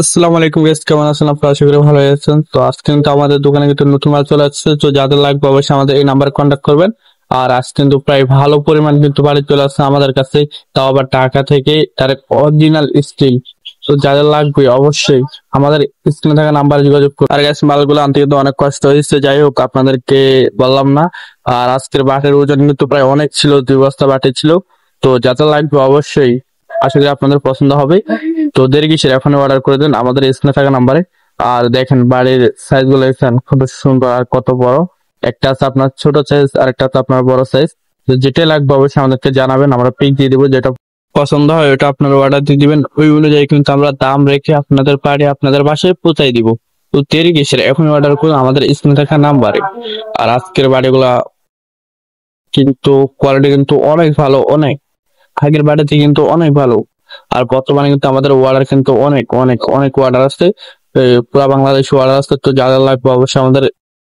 আসসালামু আলাইকুম গাইস, কেমন আছেন আপনারা? আশা করি ভালো আছেন। তো আজকে কিন্তু আমাদের দোকানে কিন্তু নতুন মাল চলে আসছে, তো যাদের লাগবে অবশ্যই আমাদের এই নাম্বারে কন্ট্যাক্ট করবেন। আর আজ কিন্তু প্রায় ভালো পরিমাণ কিন্তু বাড়ি চলে আসছে আমাদের কাছে, তাও আবার ঢাকা থেকে ডাইরেক্ট অরিজিনাল স্টিল। তো যাদের লাগবে অবশ্যই আমাদের স্ক্রিনে থাকা নাম্বারে যোগাযোগ করুন। আর গাইস, মালগুলো আনতে কিন্তু অনেক কষ্ট হয়েছে, যাই হোক আপনাদেরকে বললাম না। আর আজকের বাটের ওজন কিন্তু প্রায় অনেক ছিল, 2 বস্তা বাটে ছিল। তো যাদের লাগবে অবশ্যই আশা করি আপনাদের পছন্দ হবে। তো দেরি কিসের, এখন অর্ডার করে দেন আমাদের স্ক্রিনে থাকা নাম্বারে। আর দেখেন বাড়ির সাইজ গুলো দেখছেন কত সুন্দর আর কত বড়। একটা আছে আপনার ছোট সাইজ আর একটা আছে আপনার বড় সাইজ। তো যেটাই লাগবে অবশ্যই আমাদেরকে জানাবেন, আমরা পিক দিয়ে দিবো। যেটা পছন্দ হয় ওটা আপনারা অর্ডার দিয়ে দিবেন, ওই অনুযায়ী কিন্তু আমরা দাম রেখে আপনাদের বাড়ি আপনাদের বাসায় পৌঁছাই দিব। তো দেরি কিসের, এখন অর্ডার করুন আমাদের স্ক্রিনে থাকা নাম্বারে। আর আজকের বাড়িগুলা কিন্তু কোয়ালিটি কিন্তু অনেক ভালো, অনেক আগের বাড়িতে কিন্তু অনেক ভালো। আর বর্তমানে কিন্তু আমাদের অর্ডার কিন্তু অনেক অনেক অনেক অর্ডার আসছে, পুরা বাংলাদেশ অর্ডার আসছে। তো যারা লাগবে অবশ্যই আমাদের